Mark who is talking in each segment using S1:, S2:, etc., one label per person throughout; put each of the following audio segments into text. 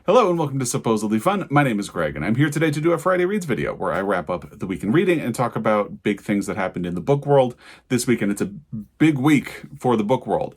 S1: Hello and welcome to Supposedly Fun. My name is Greg and I'm here today to do a Friday Reads video where I wrap up the week in reading and talk about big things that happened in the book world this week, and it's a big week for the book world.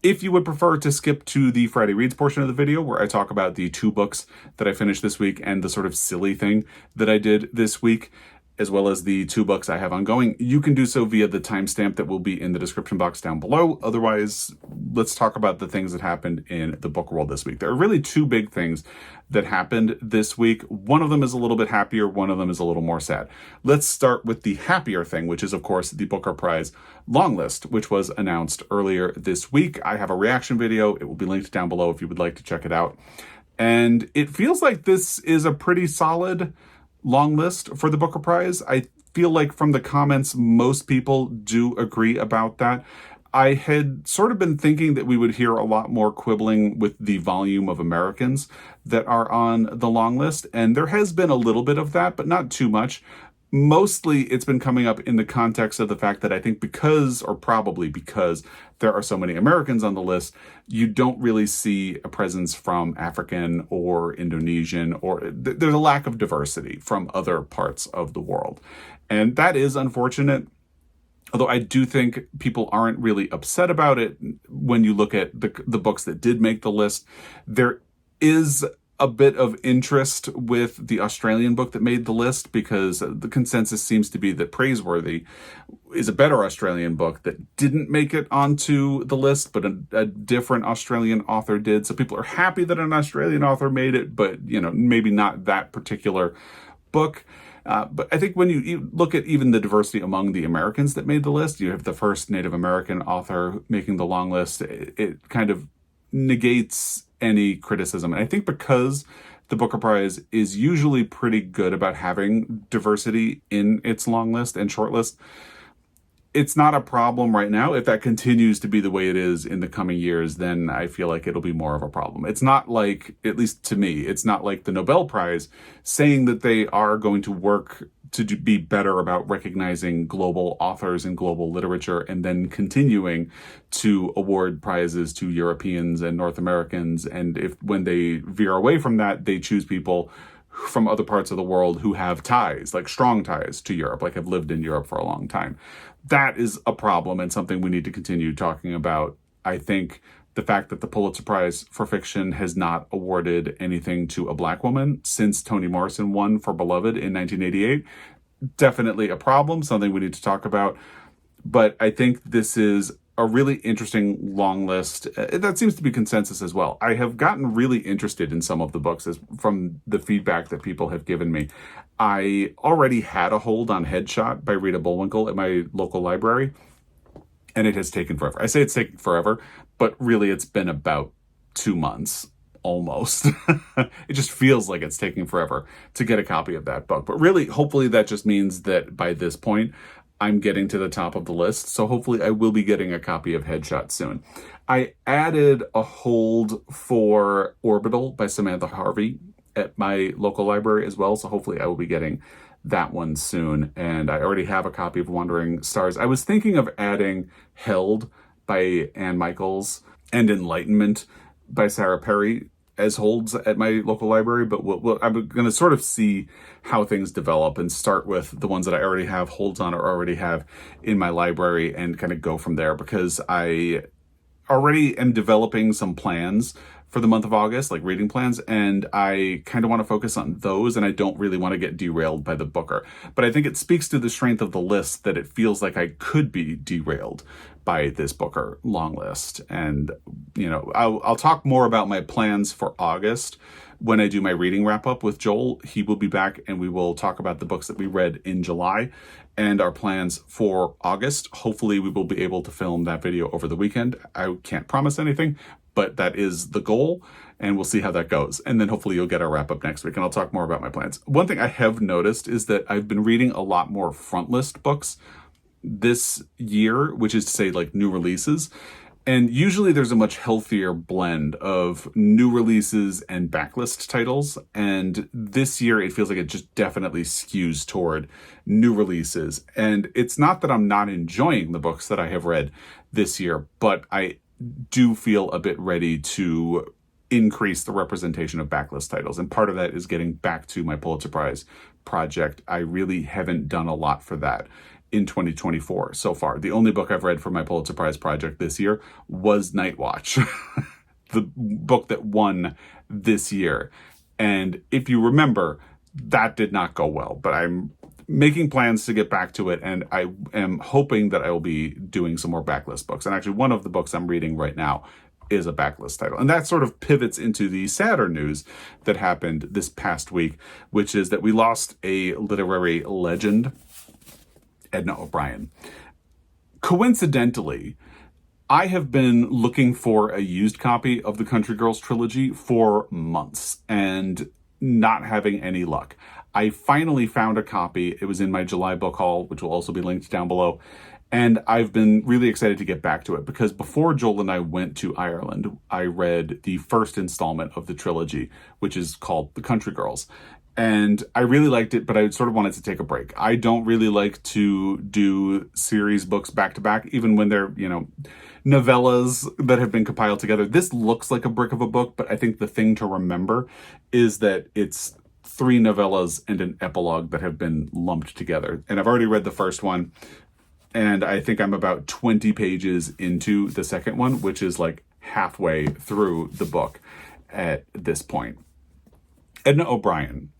S1: If you would prefer to skip to the Friday Reads portion of the video where I talk about the 2 books that I finished this week and the sort of silly thing that I did this week, as well as the 2 books I have ongoing, you can do so via the timestamp that will be in the description box down below. Otherwise, let's talk about the things that happened in the book world this week. There are really 2 big things that happened this week. One of them is a little bit happier, one of them is a little more sad. Let's start with the happier thing, which is, of course, the Booker Prize longlist, which was announced earlier this week. I have a reaction video. It will be linked down below if you would like to check it out. And it feels like this is a pretty solid long list for the Booker Prize. I feel like from the comments, most people do agree about that. I had sort of been thinking that we would hear a lot more quibbling with the volume of Americans that are on the long list, and there has been a little bit of that, but not too much. Mostly it's been coming up in the context of the fact that I think because, or probably because, there are so many Americans on the list, you don't really see a presence from African or Indonesian, or there's a lack of diversity from other parts of the world. And that is unfortunate. Although I do think people aren't really upset about it when you look at the books that did make the list. There is a bit of interest with the Australian book that made the list because the consensus seems to be that Praiseworthy is a better Australian book that didn't make it onto the list, but a different Australian author did. So people are happy that an Australian author made it, but maybe not that particular book. But I think when you look at even the diversity among the Americans that made the list, you have the first Native American author making the long list. It kind of negates any criticism. And I think because the Booker Prize is usually pretty good about having diversity in its long list and short list, it's not a problem right now. If that continues to be the way it is in the coming years, then I feel like it'll be more of a problem. It's not like, at least to me, it's not like the Nobel Prize saying that they are going to work to be better about recognizing global authors and global literature and then continuing to award prizes to Europeans and North Americans. And if when they veer away from that, they choose people from other parts of the world who have ties, like strong ties to Europe, like have lived in Europe for a long time. That is a problem and something we need to continue talking about. I think the fact that the Pulitzer Prize for fiction has not awarded anything to a Black woman since Toni Morrison won for Beloved in 1988, definitely a problem, something we need to talk about. But I think this is a really interesting long list. That seems to be consensus as well. I have gotten really interested in some of the books from the feedback that people have given me. I already had a hold on Headshot by Rita Bullwinkle at my local library, and it has taken forever. I say it's taken forever, but really it's been about 2 months. Almost. It just feels like it's taking forever to get a copy of that book. But really, hopefully that just means that by this point, I'm getting to the top of the list. So hopefully I will be getting a copy of Headshot soon. I added a hold for Orbital by Samantha Harvey at my local library as well. So hopefully I will be getting that one soon. And I already have a copy of Wandering Stars. I was thinking of adding Held by Anne Michaels and Enlightenment by Sarah Perry as holds at my local library, but I'm going to sort of see how things develop and start with the ones that I already have holds on or already have in my library and kind of go from there, because I already am developing some plans for the month of August, like reading plans, and I kind of want to focus on those, and I don't really want to get derailed by the Booker. But I think it speaks to the strength of the list that it feels like I could be derailed by this Booker long list. And, I'll talk more about my plans for August when I do my reading wrap up with Joel. He will be back and we will talk about the books that we read in July and our plans for August. Hopefully we will be able to film that video over the weekend. I can't promise anything, but that is the goal, and we'll see how that goes. And then hopefully you'll get our wrap up next week and I'll talk more about my plans. One thing I have noticed is that I've been reading a lot more frontlist books this year, which is to say like new releases. And usually there's a much healthier blend of new releases and backlist titles. And this year it feels like it just definitely skews toward new releases. And it's not that I'm not enjoying the books that I have read this year, but I do feel a bit ready to increase the representation of backlist titles. And part of that is getting back to my Pulitzer Prize project. I really haven't done a lot for that in 2024 so far. The only book I've read for my Pulitzer Prize project this year was Night Watch, the book that won this year. And if you remember, that did not go well, but I'm making plans to get back to it, and I am hoping that I will be doing some more backlist books. And actually, one of the books I'm reading right now is a backlist title. And that sort of pivots into the sadder news that happened this past week, which is that we lost a literary legend, Edna O'Brien. Coincidentally, I have been looking for a used copy of the Country Girls trilogy for months and not having any luck. I finally found a copy. It was in my July book haul, which will also be linked down below. And I've been really excited to get back to it because before Joel and I went to Ireland, I read the first installment of the trilogy, which is called The Country Girls. And I really liked it, but I sort of wanted to take a break. I don't really like to do series books back to back, even when they're, novellas that have been compiled together. This looks like a brick of a book, but I think the thing to remember is that it's 3 novellas and an epilogue that have been lumped together. And I've already read the first one, and I think I'm about 20 pages into the second one, which is like halfway through the book at this point. Edna O'Brien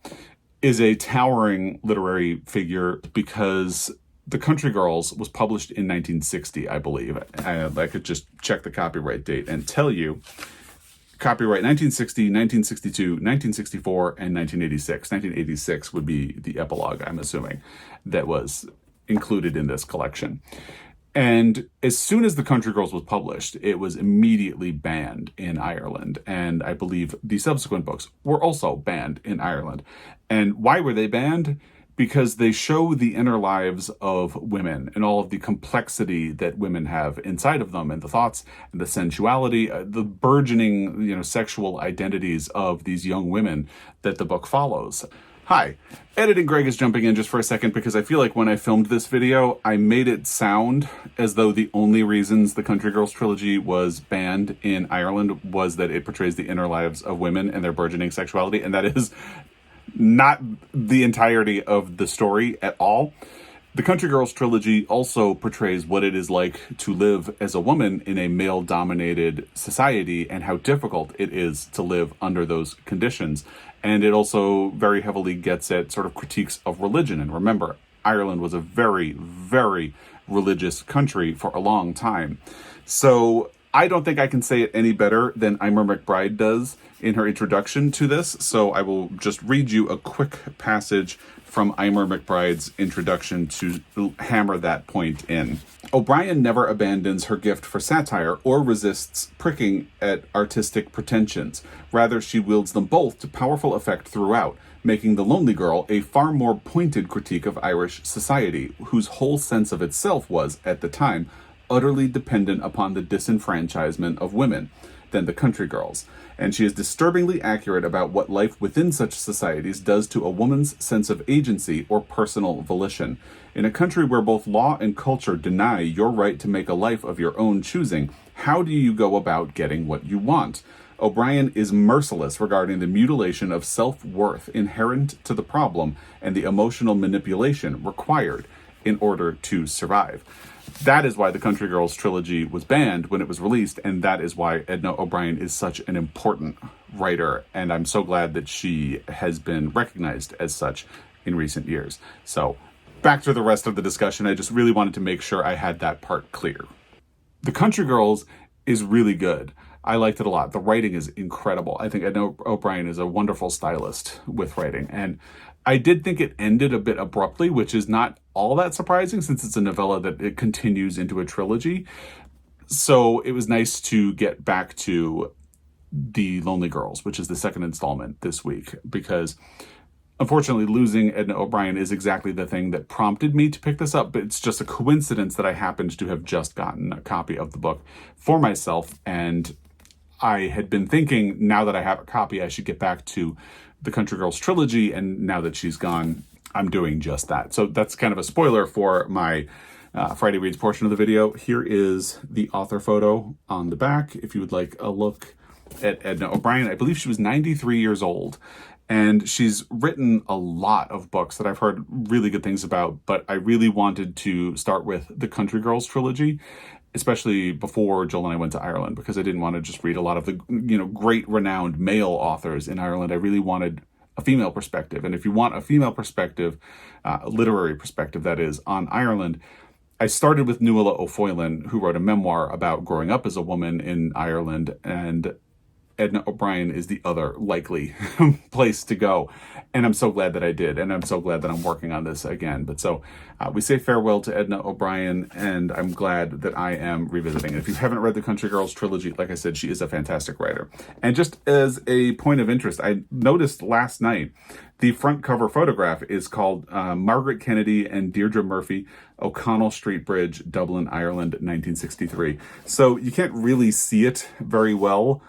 S1: is a towering literary figure because The Country Girls was published in 1960, I believe. I could just check the copyright date and tell you. Copyright 1960, 1962, 1964, and 1986. 1986 would be the epilogue, I'm assuming, that was included in this collection. And as soon as The Country Girls was published, it was immediately banned in Ireland. And I believe the subsequent books were also banned in Ireland. And why were they banned? Because they show the inner lives of women and all of the complexity that women have inside of them, and the thoughts and the sensuality, the burgeoning, sexual identities of these young women that the book follows. Hi, Editing Greg is jumping in just for a second because I feel like when I filmed this video, I made it sound as though the only reasons the Country Girls trilogy was banned in Ireland was that it portrays the inner lives of women and their burgeoning sexuality, and that is not the entirety of the story at all. The Country Girls trilogy also portrays what it is like to live as a woman in a male-dominated society and how difficult it is to live under those conditions. And it also very heavily gets at sort of critiques of religion. And remember, Ireland was a very, very religious country for a long time. So I don't think I can say it any better than Eimear McBride does in her introduction to this. So I will just read you a quick passage from Eimear McBride's introduction to hammer that point in. O'Brien never abandons her gift for satire or resists pricking at artistic pretensions. Rather, she wields them both to powerful effect throughout, making The Lonely Girl a far more pointed critique of Irish society, whose whole sense of itself was, at the time, utterly dependent upon the disenfranchisement of women, than The Country Girls. And she is disturbingly accurate about what life within such societies does to a woman's sense of agency or personal volition. In a country where both law and culture deny your right to make a life of your own choosing, how do you go about getting what you want? O'Brien is merciless regarding the mutilation of self-worth inherent to the problem and the emotional manipulation required in order to survive. That is why the Country Girls trilogy was banned when it was released, and that is why Edna O'Brien is such an important writer, and I'm so glad that she has been recognized as such in recent years. So, back to the rest of the discussion. I just really wanted to make sure I had that part clear. The Country Girls is really good. I liked it a lot. The writing is incredible. I think Edna O'Brien is a wonderful stylist with writing, and I did think it ended a bit abruptly, which is not all that surprising since it's a novella that it continues into a trilogy. So it was nice to get back to The Lonely Girls, which is the second installment this week, because unfortunately losing Edna O'Brien is exactly the thing that prompted me to pick this up, but it's just a coincidence that I happened to have just gotten a copy of the book for myself, and I had been thinking, now that I have a copy, I should get back to the Country Girls trilogy, and now that she's gone, I'm doing just that. So that's kind of a spoiler for my Friday Reads portion of the video. Here is the author photo on the back, if you would like a look at Edna O'Brien. I believe she was 93 years old. And she's written a lot of books that I've heard really good things about, but I really wanted to start with the Country Girls trilogy, especially before Joel and I went to Ireland, because I didn't want to just read a lot of the, great renowned male authors in Ireland. I really wanted a female perspective. And if you want a female perspective, a literary perspective, that is, on Ireland, I started with Nuala O'Foylan, who wrote a memoir about growing up as a woman in Ireland, and Edna O'Brien is the other likely place to go. And I'm so glad that I did. And I'm so glad that I'm working on this again. But so we say farewell to Edna O'Brien, and I'm glad that I am revisiting it. If you haven't read the Country Girls trilogy, like I said, she is a fantastic writer. And just as a point of interest, I noticed last night the front cover photograph is called Margaret Kennedy and Deirdre Murphy, O'Connell Street Bridge, Dublin, Ireland, 1963. So you can't really see it very well,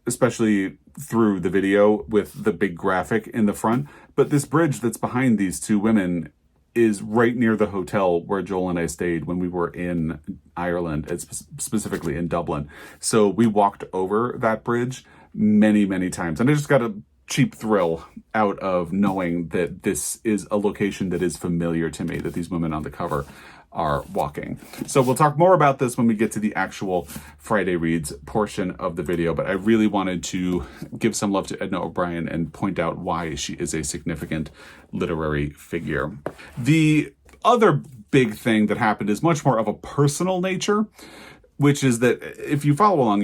S1: especially through the video with the big graphic in the front. But this bridge that's behind these two women is right near the hotel where Joel and I stayed when we were in Ireland, specifically in Dublin. So we walked over that bridge many, many times. And I just got a cheap thrill out of knowing that this is a location that is familiar to me, that these women on the cover are walking. So we'll talk more about this when we get to the actual Friday Reads portion of the video, but I really wanted to give some love to Edna O'Brien and point out why she is a significant literary figure. The other big thing that happened is much more of a personal nature, which is that if you follow along,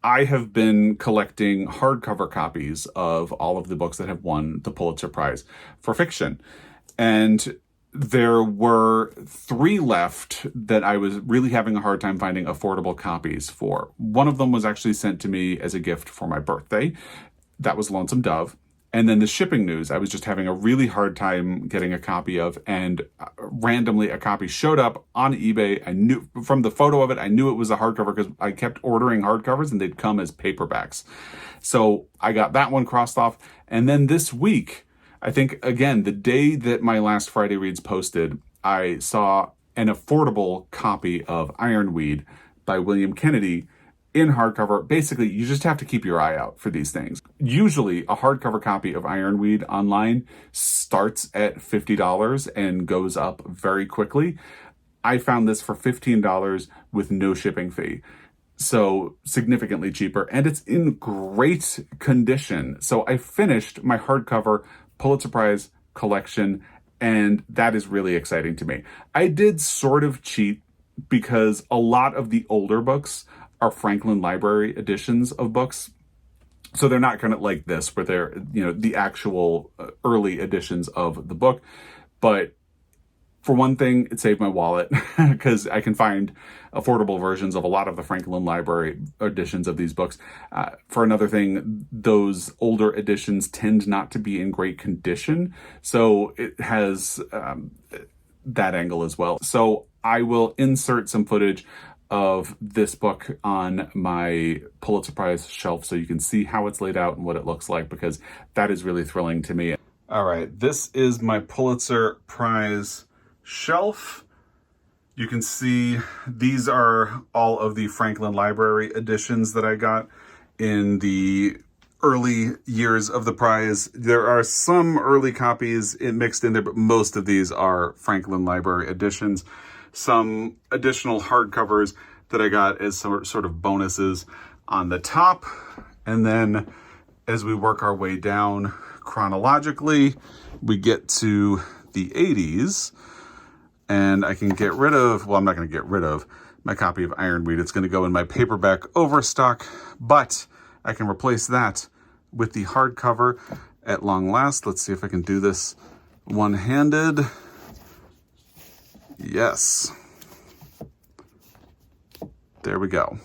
S1: I have been collecting hardcover copies of all of the books that have won the Pulitzer Prize for fiction. And there were 3 left that I was really having a hard time finding affordable copies for. One of them was actually sent to me as a gift for my birthday. That was Lonesome Dove. And then the Shipping News, I was just having a really hard time getting a copy of, and randomly a copy showed up on eBay. I knew from the photo of it, I knew it was a hardcover because I kept ordering hardcovers and they'd come as paperbacks. So I got that one crossed off. And then this week, I think, again, the day that my last Friday Reads posted, I saw an affordable copy of Ironweed by William Kennedy in hardcover. Basically, you just have to keep your eye out for these things. Usually, a hardcover copy of Ironweed online starts at $50 and goes up very quickly. I found this for $15 with no shipping fee. So significantly cheaper, and it's in great condition. So I finished my hardcover Pulitzer Prize collection, and that is really exciting to me. I did sort of cheat because a lot of the older books are Franklin Library editions of books. So they're not kind of like this, where they're, the actual early editions of the book. But for one thing, it saved my wallet because I can find affordable versions of a lot of the Franklin Library editions of these books. For another thing, those older editions tend not to be in great condition. So it has that angle as well. So I will insert some footage of this book on my Pulitzer Prize shelf so you can see how it's laid out and what it looks like, because that is really thrilling to me. All right, this is my Pulitzer Prize shelf. You can see these are all of the Franklin Library editions that I got in the early years of the prize. There are some early copies mixed in there, but most of these are Franklin Library editions. Some additional hardcovers that I got as sort of bonuses on the top. And then as we work our way down chronologically, we get to the 80s. And I can get rid of, well, I'm not going to get rid of my copy of Ironweed. It's going to go in my paperback overstock, but I can replace that with the hardcover at long last. Let's see if I can do this one-handed. Yes. There we go.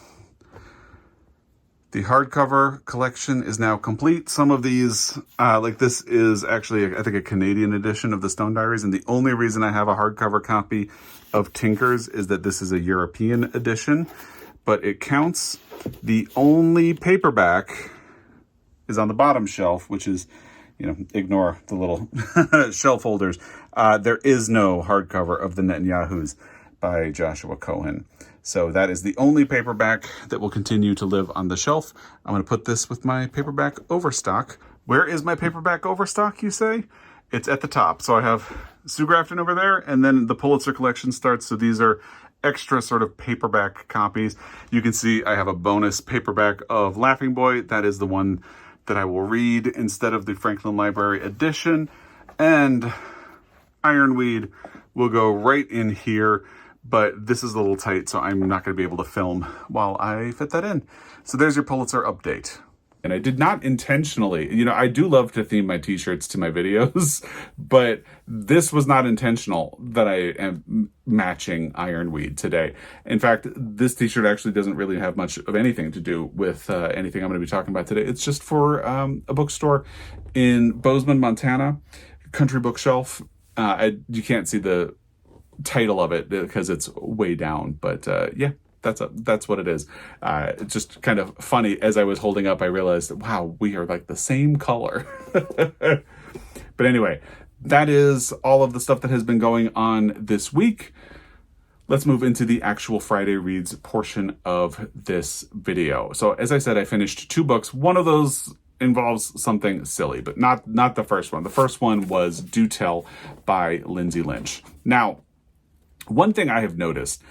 S1: The hardcover collection is now complete. Some of these, like this is actually, I think, a Canadian edition of the Stone Diaries. And the only reason I have a hardcover copy of Tinkers is that this is a European edition, but it counts. The only paperback is on the bottom shelf, which is, ignore the little shelf holders. There is no hardcover of the Netanyahus by Joshua Cohen. So that is the only paperback that will continue to live on the shelf. I'm going to put this with my paperback overstock. Where is my paperback overstock, you say? It's at the top. So I have Sue Grafton over there, and then the Pulitzer collection starts. So these are extra sort of paperback copies. You can see I have a bonus paperback of Laughing Boy. That is the one that I will read instead of the Franklin Library edition. And Ironweed will go right in here, but this is a little tight, so I'm not going to be able to film while I fit that in. So there's your Pulitzer update. And I did not intentionally, I do love to theme my t-shirts to my videos, but this was not intentional that I am matching Ironweed today. In fact, this t-shirt actually doesn't really have much of anything to do with anything I'm going to be talking about today. It's just for a bookstore in Bozeman, Montana, Country Bookshelf. You can't see the title of it because it's way down, but yeah. That's what it is. It's just kind of funny. As I was holding up, I realized, wow, we are like the same color. But anyway, that is all of the stuff that has been going on this week. Let's move into the actual Friday Reads portion of this video. So as I said, I finished 2 books. One of those involves something silly, but not the first one. The first one was Do Tell by Lindsay Lynch. Now, one thing I have noticed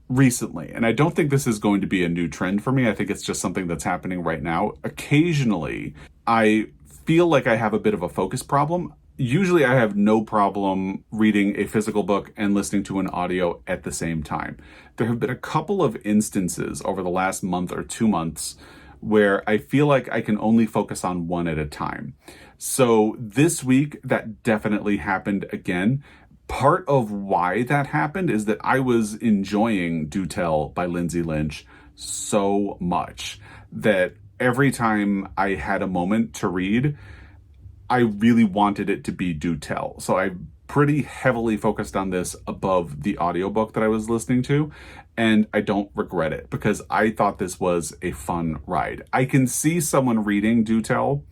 S1: recently, and I don't think this is going to be a new trend for me. I think it's just something that's happening right now. Occasionally, I feel like I have a bit of a focus problem. Usually, I have no problem reading a physical book and listening to an audio at the same time. There have been a couple of instances over the last month or 2 months where I feel like I can only focus on one at a time. So this week, that definitely happened again. Part of why that happened is that I was enjoying Do Tell by Lindsay Lynch so much that every time I had a moment to read, I really wanted it to be Do Tell. So I pretty heavily focused on this above the audiobook that I was listening to, and I don't regret it because I thought this was a fun ride. I can see someone reading Do Tell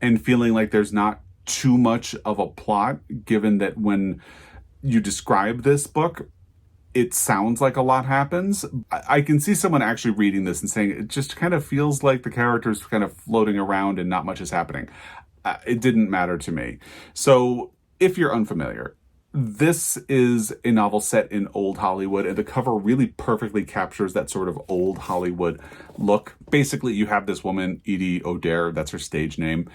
S1: and feeling like there's not too much of a plot, given that when you describe this book, it sounds like a lot happens. I can see someone actually reading this and saying it just kind of feels like the characters kind of floating around and not much is happening. It didn't matter to me. So if you're unfamiliar, this is a novel set in old Hollywood, and the cover really perfectly captures that sort of old Hollywood look. Basically, you have this woman, Edie O'Dare, that's her stage name.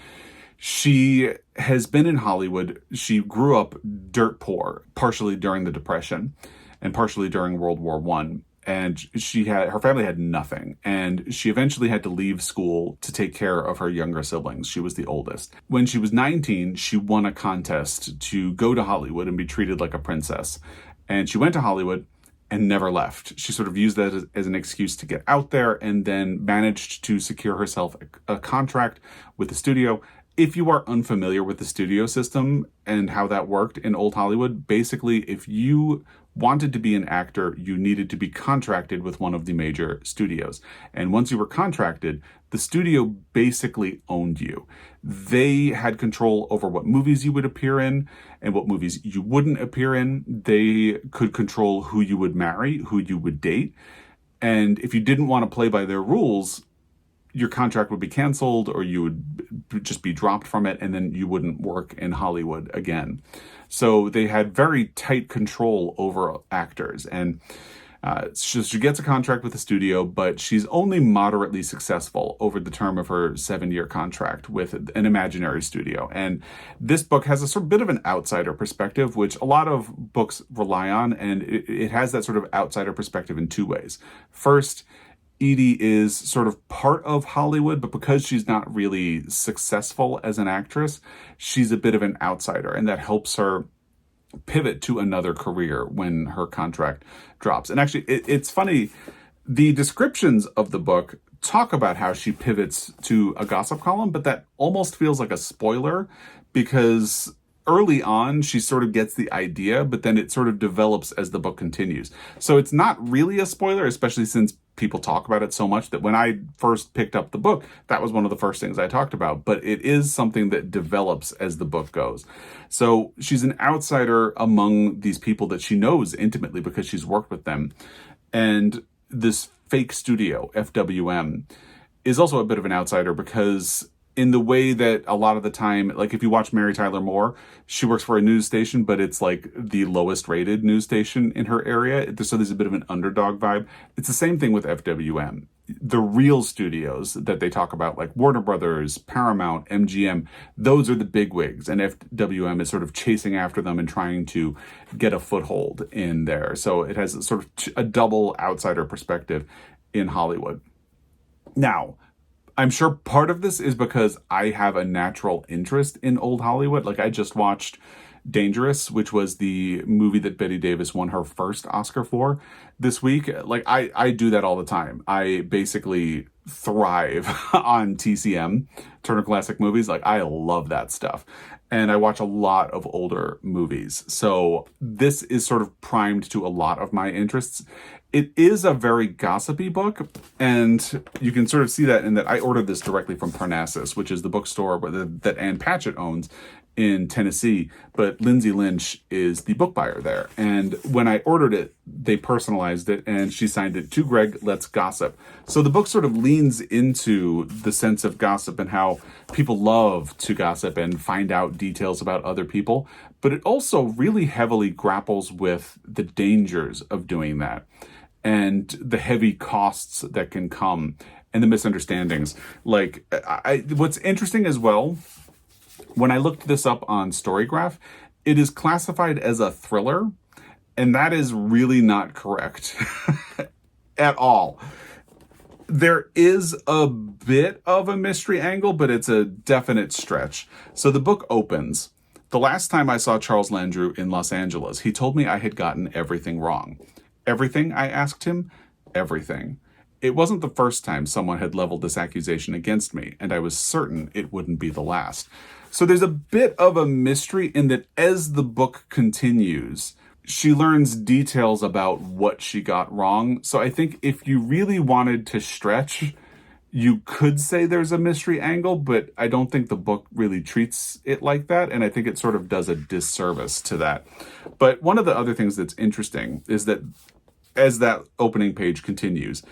S1: She has been in Hollywood. She grew up dirt poor, partially during the Depression and partially during World War I. And her family had nothing. And she eventually had to leave school to take care of her younger siblings. She was the oldest. When she was 19, she won a contest to go to Hollywood and be treated like a princess. And she went to Hollywood and never left. She sort of used that as an excuse to get out there and then managed to secure herself a contract with the studio. If you are unfamiliar with the studio system and how that worked in old Hollywood, basically, if you wanted to be an actor, you needed to be contracted with one of the major studios. And once you were contracted, the studio basically owned you. They had control over what movies you would appear in and what movies you wouldn't appear in. They could control who you would marry, who you would date. And if you didn't want to play by their rules, your contract would be canceled or you would just be dropped from it, and then you wouldn't work in Hollywood again. So they had very tight control over actors. And she gets a contract with the studio, but she's only moderately successful over the term of her 7-year contract with an imaginary studio. And this book has a sort of bit of an outsider perspective, which a lot of books rely on. And it has that sort of outsider perspective in 2 ways. First, Edie is sort of part of Hollywood, but because she's not really successful as an actress, she's a bit of an outsider, and that helps her pivot to another career when her contract drops. And actually, it's funny, the descriptions of the book talk about how she pivots to a gossip column, but that almost feels like a spoiler because early on, she sort of gets the idea, but then it sort of develops as the book continues. So it's not really a spoiler, especially since people talk about it so much that when I first picked up the book, that was one of the first things I talked about. But it is something that develops as the book goes. So she's an outsider among these people that she knows intimately because she's worked with them. And this fake studio, FWM, is also a bit of an outsider because in the way that a lot of the time, like if you watch Mary Tyler Moore, she works for a news station, but it's like the lowest rated news station in her area. So there's a bit of an underdog vibe. It's the same thing with FWM. The real studios that they talk about, like Warner Brothers, Paramount, MGM, those are the bigwigs. And FWM is sort of chasing after them and trying to get a foothold in there. So it has sort of a double outsider perspective in Hollywood. Now, I'm sure part of this is because I have a natural interest in old Hollywood. Like I just watched Dangerous, which was the movie that Bette Davis won her first Oscar for this week. Like I do that all the time. I basically thrive on TCM, Turner Classic Movies. Like I love that stuff. And I watch a lot of older movies. So this is sort of primed to a lot of my interests. It is a very gossipy book, and you can sort of see that in that I ordered this directly from Parnassus, which is the bookstore that Ann Patchett owns in Tennessee, but Lindsay Lynch is the book buyer there. And when I ordered it, they personalized it, and she signed it, "To Greg, let's gossip." So the book sort of leans into the sense of gossip and how people love to gossip and find out details about other people, but it also really heavily grapples with the dangers of doing that and the heavy costs that can come and the misunderstandings. Like, what's interesting as well, when I looked this up on Storygraph, it is classified as a thriller, and that is really not correct at all. There is a bit of a mystery angle, but it's a definite stretch. So the book opens. The last time I saw Charles Landru in Los Angeles, he told me I had gotten everything wrong. Everything, I asked him? Everything. It wasn't the first time someone had leveled this accusation against me, and I was certain it wouldn't be the last. So there's a bit of a mystery in that as the book continues, she learns details about what she got wrong. So I think if you really wanted to stretch, you could say there's a mystery angle, but I don't think the book really treats it like that, and I think it sort of does a disservice to that. But one of the other things that's interesting is that as that opening page continues,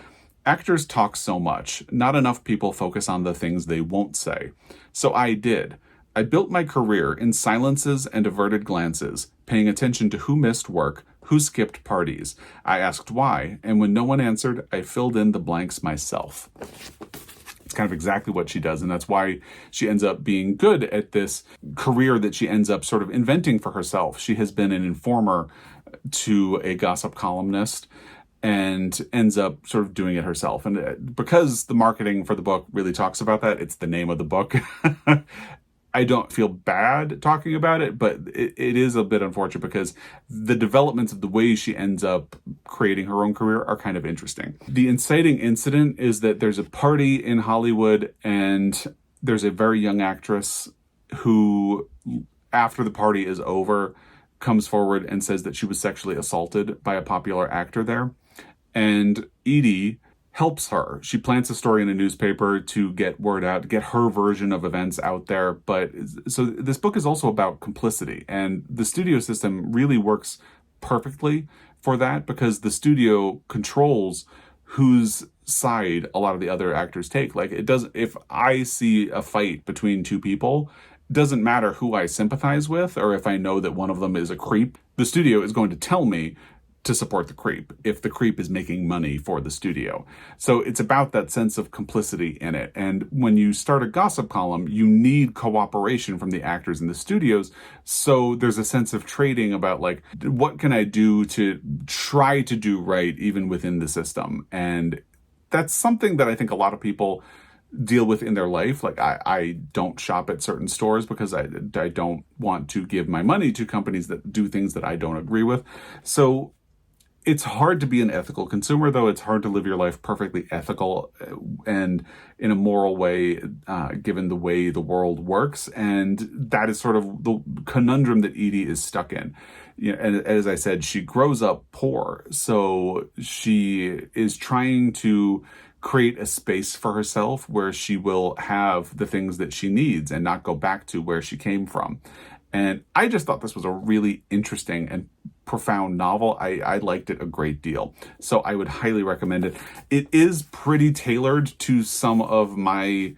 S1: actors talk so much, not enough people focus on the things they won't say. So I did. I built my career in silences and averted glances, paying attention to who missed work, who skipped parties. I asked why, and when no one answered, I filled in the blanks myself. It's kind of exactly what she does, and that's why she ends up being good at this career that she ends up sort of inventing for herself. She has been an informer to a gossip columnist and ends up sort of doing it herself. And because the marketing for the book really talks about that, it's the name of the book. I don't feel bad talking about it, but it is a bit unfortunate because the developments of the way she ends up creating her own career are kind of interesting. The inciting incident is that there's a party in Hollywood and there's a very young actress who, after the party is over, comes forward and says that she was sexually assaulted by a popular actor there. And Edie helps her. She plants a story in a newspaper to get word out, get her version of events out there. But so this book is also about complicity, and the studio system really works perfectly for that because the studio controls whose side a lot of the other actors take. Like it doesn't, if I see a fight between two people, it doesn't matter who I sympathize with or if I know that one of them is a creep, the studio is going to tell me to support the creep if the creep is making money for the studio. So it's about that sense of complicity in it. And when you start a gossip column, you need cooperation from the actors and the studios. So there's a sense of trading about like, what can I do to try to do right even within the system? And that's something that I think a lot of people deal with in their life. Like I don't shop at certain stores because I don't want to give my money to companies that do things that I don't agree with. So It's hard to be an ethical consumer, though. It's hard to live your life perfectly ethical and in a moral way, given the way the world works. And that is sort of the conundrum that Edie is stuck in. You know, and as I said, she grows up poor. So she is trying to create a space for herself where she will have the things that she needs and not go back to where she came from. And I just thought this was a really interesting and profound novel. I liked it a great deal. So I would highly recommend it. It is pretty tailored to some of my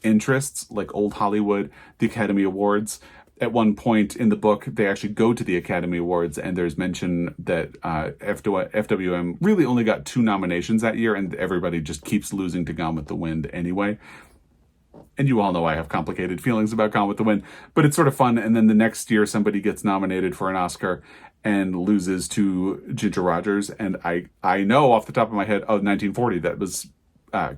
S1: interests, like old Hollywood, the Academy Awards. At one point in the book, they actually go to the Academy Awards, and there's mention that FWM really only got 2 nominations that year, and everybody just keeps losing to Gone with the Wind anyway. And you all know I have complicated feelings about Gone with the Wind, but it's sort of fun. And then the next year, somebody gets nominated for an Oscar and loses to Ginger Rogers. And I know off the top of my head, 1940, that was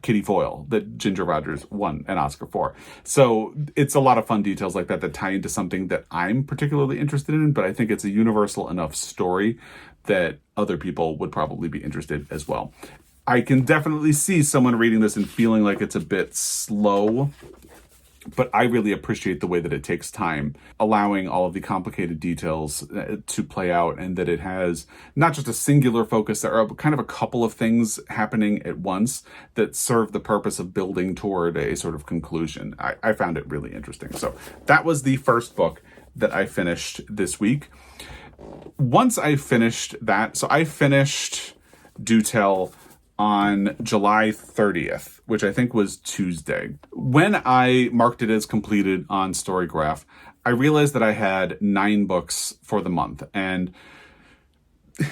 S1: Kitty Foyle that Ginger Rogers won an Oscar for. So it's a lot of fun details like that tie into something that I'm particularly interested in, but I think it's a universal enough story that other people would probably be interested as well. I can definitely see someone reading this and feeling like it's a bit slow, but I really appreciate the way that it takes time, allowing all of the complicated details to play out, and that it has not just a singular focus. There are kind of a couple of things happening at once that serve the purpose of building toward a sort of conclusion. I found it really interesting. So that was the first book that I finished this week. Once I finished that, so I finished Do Tell on July 30th, which I think was Tuesday. When I marked it as completed on Storygraph, I realized that I had 9 books for the month. And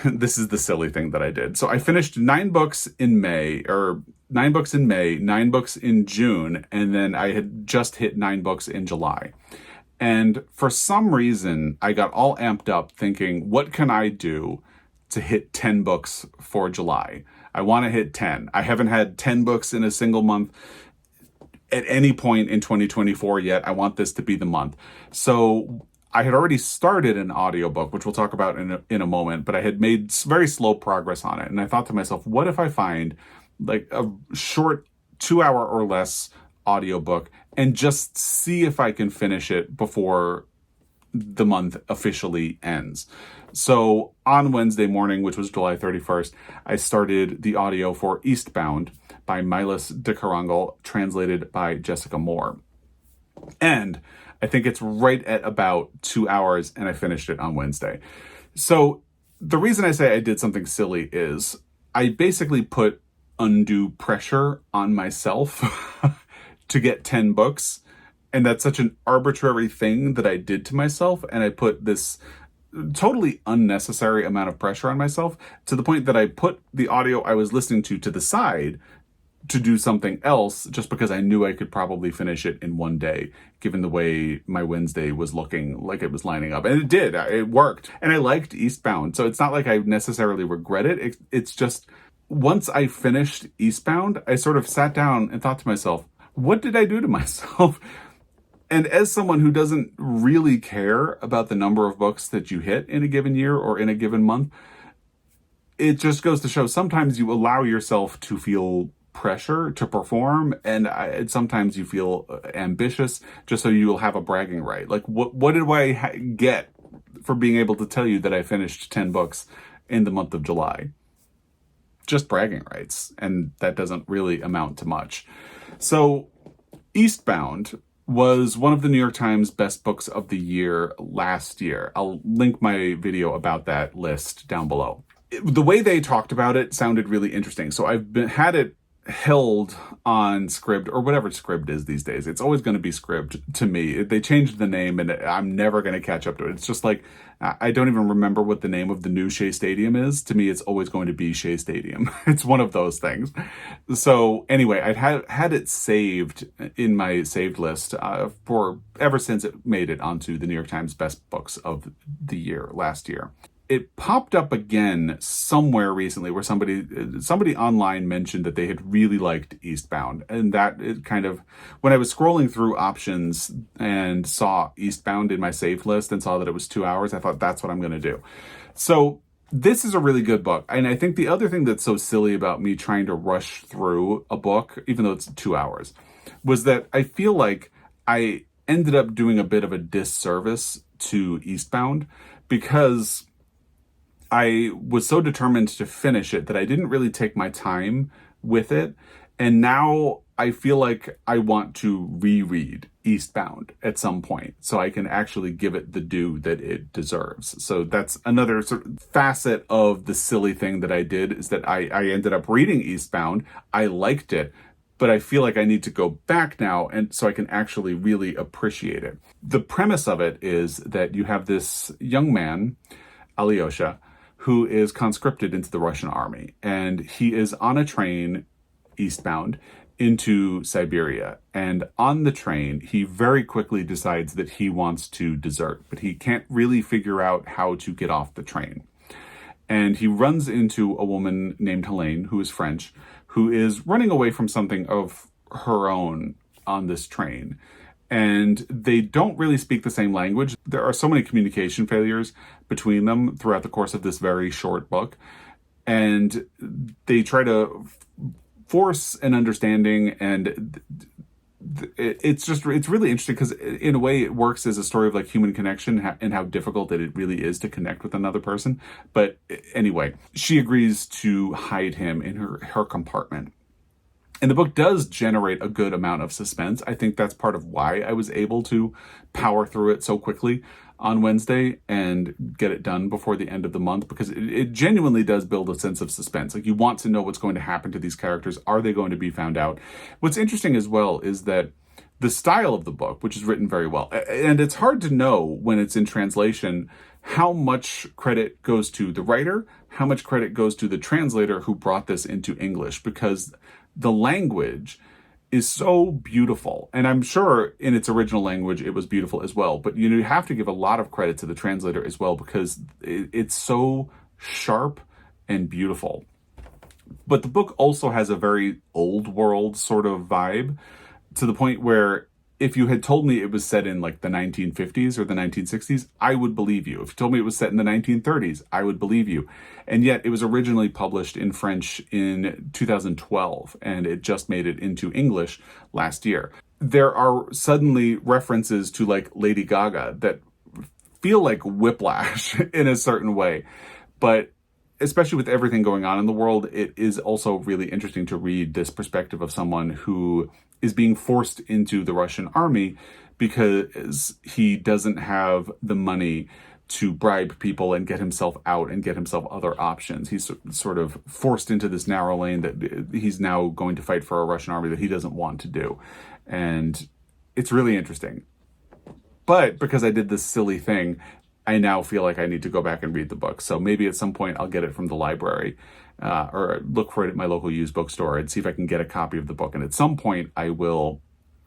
S1: this is the silly thing that I did. So I finished 9 books in May, 9 books in June, and then I had just hit 9 books in July. And for some reason, I got all amped up thinking, what can I do to hit 10 books for July? I want to hit 10. I haven't had 10 books in a single month at any point in 2024 yet. I want this to be the month. So I had already started an audiobook, which we'll talk about in a moment, but I had made very slow progress on it. And I thought to myself, what if I find like a short 2-hour or less audiobook and just see if I can finish it before the month officially ends. So on Wednesday morning, which was July 31st, I started the audio for Eastbound by Milas de Carangal, translated by Jessica Moore. And I think it's right at about 2 hours, and I finished it on Wednesday. So the reason I say I did something silly is I basically put undue pressure on myself to get 10 books. And that's such an arbitrary thing that I did to myself. And I put this totally unnecessary amount of pressure on myself to the point that I put the audio I was listening to the side to do something else just because I knew I could probably finish it in one day, given the way my Wednesday was looking like it was lining up. And it did. It worked. And I liked Eastbound. So it's not like I necessarily regret it. It's just once I finished Eastbound, I sort of sat down and thought to myself, what did I do to myself? And as someone who doesn't really care about the number of books that you hit in a given year or in a given month, it just goes to show sometimes you allow yourself to feel pressure to perform, and sometimes you feel ambitious just so you'll have a bragging right. Like, what did I get for being able to tell you that I finished 10 books in the month of July? Just bragging rights, and that doesn't really amount to much. So Eastbound was one of the New York Times best books of the year last year. I'll link my video about that list down below. The way they talked about it sounded really interesting. So I've had it held on Scribd, or whatever Scribd is these days. It's always going to be Scribd to me. They changed the name and I'm never going to catch up to it. It's just like, I don't even remember what the name of the new Shea Stadium is. To me, it's always going to be Shea Stadium. It's one of those things. So anyway, I'd had it saved in my saved list for ever since it made it onto the New York Times best books of the year last year. It popped up again somewhere recently where somebody online mentioned that they had really liked Eastbound. And that it kind of, when I was scrolling through options and saw Eastbound in my saved list and saw that it was 2 hours, I thought that's what I'm going to do. So This is a really good book. And I think the other thing that's so silly about me trying to rush through a book, even though it's 2 hours, was that I feel like I ended up doing a bit of a disservice to Eastbound because I was so determined to finish it that I didn't really take my time with it. And now I feel like I want to reread Eastbound at some point so I can actually give it the due that it deserves. So that's another sort of facet of the silly thing that I did, is that I ended up reading Eastbound. I liked it, but I feel like I need to go back now and so I can actually really appreciate it. The premise of it is that you have this young man, Alyosha, who is conscripted into the Russian army, and he is on a train eastbound into Siberia. And on the train, he very quickly decides that he wants to desert, but he can't really figure out how to get off the train. And he runs into a woman named Helene, who is French, who is running away from something of her own on this train. And they don't really speak the same language. There are so many communication failures between them throughout the course of this very short book. And they try to force an understanding, and it's really interesting because in a way it works as a story of like human connection and how difficult it really is to connect with another person. But anyway, she agrees to hide him in her compartment. And the book does generate a good amount of suspense. I think that's part of why I was able to power through it so quickly on Wednesday and get it done before the end of the month, because it genuinely does build a sense of suspense. Like, you want to know what's going to happen to these characters. Are they going to be found out? What's interesting as well is that the style of the book, which is written very well, and it's hard to know when it's in translation how much credit goes to the writer, how much credit goes to the translator who brought this into English, because the language is so beautiful. And I'm sure in its original language it was beautiful as well. But you have to give a lot of credit to the translator as well, because it's so sharp and beautiful. But the book also has a very old world sort of vibe, to the point where if you had told me it was set in like the 1950s or the 1960s, I would believe you. If you told me it was set in the 1930s, I would believe you. And yet it was originally published in French in 2012, and it just made it into English last year. There are suddenly references to like Lady Gaga that feel like whiplash in a certain way. But especially with everything going on in the world, it is also really interesting to read this perspective of someone who is being forced into the Russian army because he doesn't have the money to bribe people and get himself out and get himself other options. He's sort of forced into this narrow lane that he's now going to fight for a Russian army that he doesn't want to do. And it's really interesting. But because I did this silly thing, I now feel like I need to go back and read the book. So maybe at some point I'll get it from the library, or look for it at my local used bookstore and see if I can get a copy of the book. And at some point I will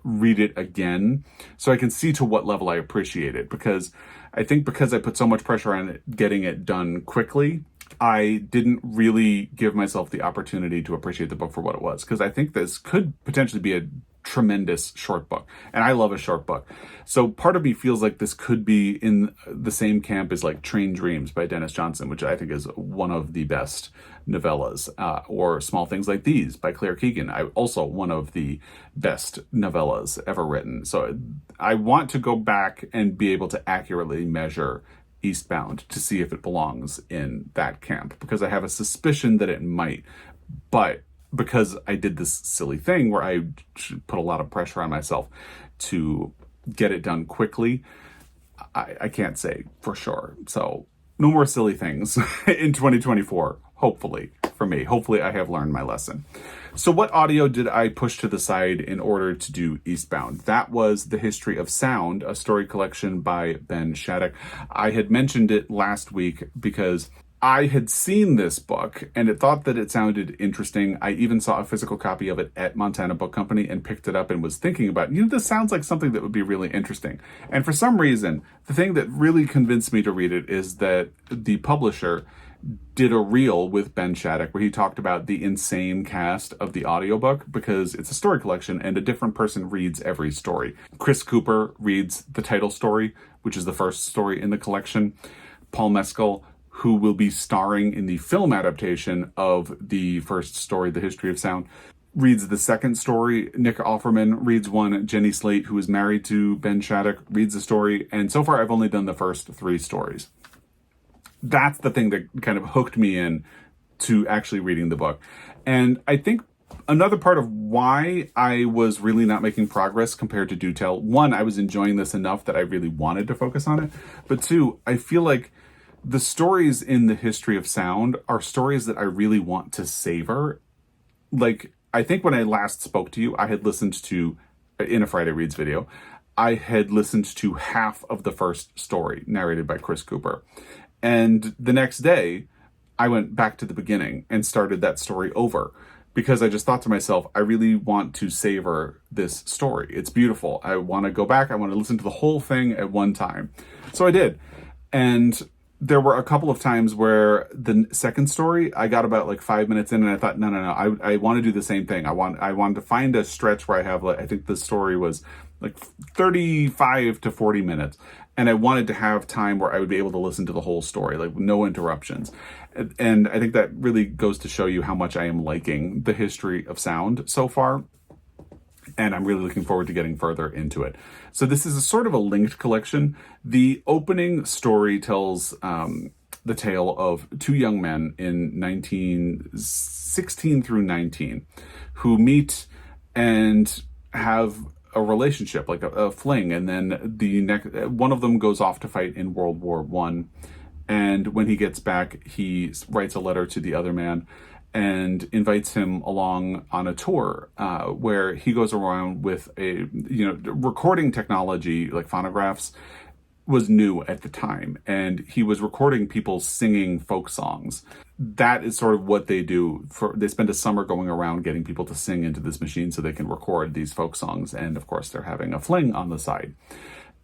S1: read it again so I can see to what level I appreciate it. Because I think because I put so much pressure on it, getting it done quickly, I didn't really give myself the opportunity to appreciate the book for what it was. Because I think this could potentially be a tremendous short book, and I love a short book. So part of me feels like this could be in the same camp as like Train Dreams by Dennis Johnson, which I think is one of the best novellas, or Small Things Like These by Claire Keegan, also one of the best novellas ever written. So I want to go back and be able to accurately measure Eastbound to see if it belongs in that camp, because I have a suspicion that it might. But because I did this silly thing where I put a lot of pressure on myself to get it done quickly, I can't say for sure. So no more silly things in 2024, hopefully, for me. Hopefully I have learned my lesson. So what audio did I push to the side in order to do Eastbound? That was The History of Sound, a story collection by Ben Shattuck. I had mentioned it last week because I had seen this book and it thought that it sounded interesting. I even saw a physical copy of it at Montana Book Company and picked it up and was thinking about, this sounds like something that would be really interesting. And for some reason, the thing that really convinced me to read it is that the publisher did a reel with Ben Shattuck where he talked about the insane cast of the audiobook, because it's a story collection and a different person reads every story. Chris Cooper reads the title story, which is the first story in the collection. Paul Mescal, who will be starring in the film adaptation of the first story, The History of Sound, reads the second story. Nick Offerman reads one. Jenny Slate, who is married to Ben Shattuck, reads the story. And so far, I've only done the first 3 stories. That's the thing that kind of hooked me in to actually reading the book. And I think another part of why I was really not making progress compared to Do Tell, one, I was enjoying this enough that I really wanted to focus on it. But two, I feel like the stories in The History of Sound are stories that I really want to savor. Like, I think when I last spoke to you, I had listened to, in a Friday Reads video, I had listened to half of the first story narrated by Chris Cooper. And the next day, I went back to the beginning and started that story over because I just thought to myself, I really want to savor this story. It's beautiful. I want to go back. I want to listen to the whole thing at one time. So I did. And there were a couple of times where the second story, I got about like 5 minutes in and I thought, no. I want to do the same thing. I wanted to find a stretch where I have, like, I think the story was like 35 to 40 minutes. And I wanted to have time where I would be able to listen to the whole story, like no interruptions. And I think that really goes to show you how much I am liking The History of Sound so far. And I'm really looking forward to getting further into it. So this is a sort of a linked collection. The opening story tells the tale of 2 young men in 1916 through 19 who meet and have a relationship, like a fling, and then one of them goes off to fight in World War I. And when he gets back, he writes a letter to the other man and invites him along on a tour where he goes around with recording technology, like phonographs, was new at the time. And he was recording people singing folk songs. That is sort of what they do. They spend a summer going around getting people to sing into this machine so they can record these folk songs. And of course, they're having a fling on the side.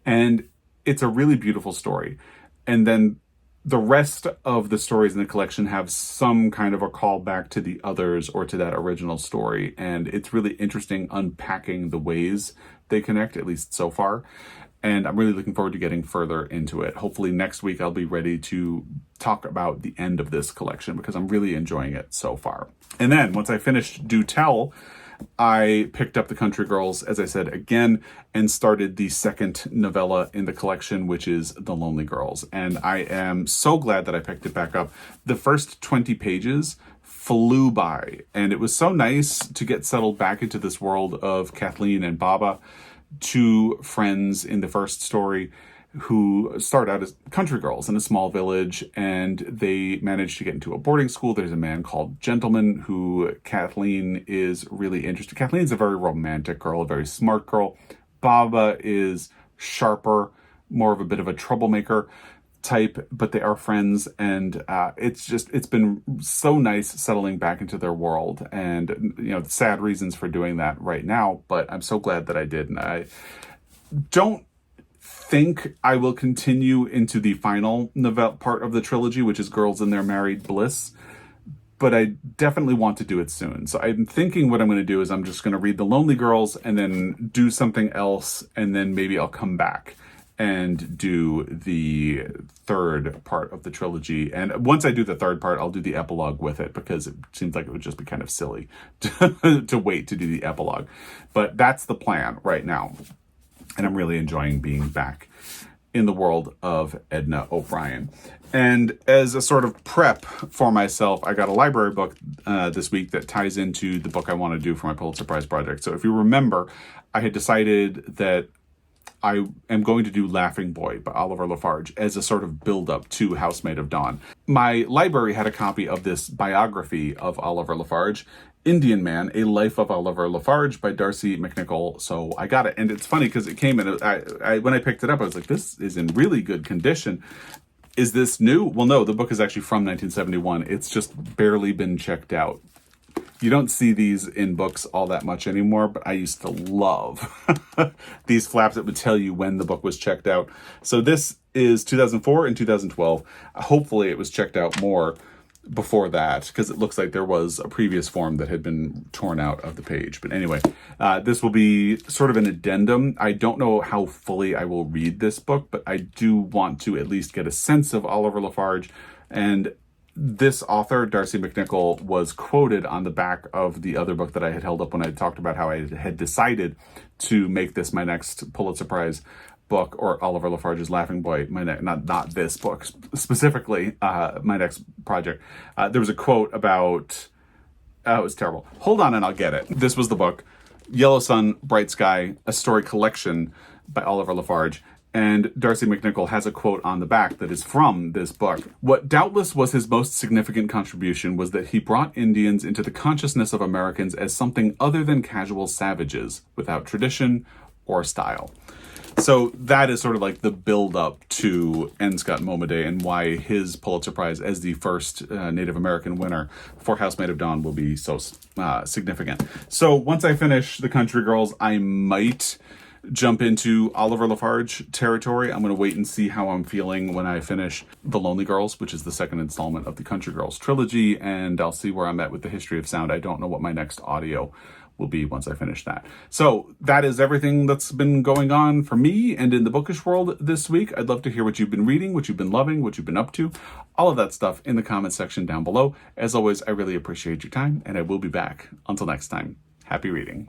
S1: And it's a really beautiful story. And then the rest of the stories in the collection have some kind of a callback to the others or to that original story. And it's really interesting unpacking the ways they connect, at least so far. And I'm really looking forward to getting further into it. Hopefully next week I'll be ready to talk about the end of this collection because I'm really enjoying it so far. And then once I finished Do Tell, I picked up The Country Girls, as I said, again, and started the second novella in the collection, which is The Lonely Girls. And I am so glad that I picked it back up. The first 20 pages flew by, and it was so nice to get settled back into this world of Kathleen and Baba, 2 friends in the first story who start out as country girls in a small village, and they manage to get into a boarding school. There's a man called Gentleman who Kathleen is really interested. Kathleen's a very romantic girl, a very smart girl. Baba is sharper, more of a bit of a troublemaker type, but they are friends, and it's been so nice settling back into their world. And sad reasons for doing that right now, but I'm so glad that I did. And I don't think I will continue into the final part of the trilogy, which is Girls in Their Married Bliss, but I definitely want to do it soon. So I'm thinking what I'm going to do is I'm just going to read The Lonely Girls and then do something else, and then maybe I'll come back and do the third part of the trilogy. And once I do the third part, I'll do the epilogue with it, because it seems like it would just be kind of silly to wait to do the epilogue. But that's the plan right now. And I'm really enjoying being back in the world of Edna O'Brien. And as a sort of prep for myself, I got a library book this week that ties into the book I want to do for my Pulitzer Prize project. So if you remember, I had decided that I am going to do Laughing Boy by Oliver Lafarge as a sort of build-up to Housemaid of Dawn. My library had a copy of this biography of Oliver Lafarge, Indian Man, A Life of Oliver Lafarge by Darcy McNichol. So I got it. And it's funny because it came in, when I picked it up, I was like, this is in really good condition. Is this new? Well, no, the book is actually from 1971. It's just barely been checked out. You don't see these in books all that much anymore, but I used to love these flaps that would tell you when the book was checked out. So this is 2004 and 2012. Hopefully it was checked out more before that, because it looks like there was a previous form that had been torn out of the page. But anyway, this will be sort of an addendum. I don't know how fully I will read this book, but I do want to at least get a sense of Oliver Lafarge, And this author, Darcy McNichol, was quoted on the back of the other book that I had held up when I talked about how I had decided to make this my next Pulitzer Prize book, or Oliver Lafarge's Laughing Boy, not this book specifically, my next project. There was a quote about, it was terrible. Hold on and I'll get it. This was the book, Yellow Sun, Bright Sky, a story collection by Oliver Lafarge. And Darcy McNichol has a quote on the back that is from this book. What doubtless was his most significant contribution was that he brought Indians into the consciousness of Americans as something other than casual savages, without tradition or style. So that is sort of like the build-up to N. Scott Momaday and why his Pulitzer Prize as the first Native American winner for Housemaid of Dawn will be so significant. So once I finish The Country Girls, I might jump into Oliver Lafarge territory. I'm going to wait and see how I'm feeling when I finish The Lonely Girls, which is the second installment of the Country Girls trilogy, and I'll see where I'm at with the history of sound. I don't know what my next audio will be once I finish that. So that is everything that's been going on for me and in the bookish world this week. I'd love to hear what you've been reading, what you've been loving, what you've been up to, all of that stuff in the comment section down below. As always, I really appreciate your time, and I will be back. Until next time, happy reading.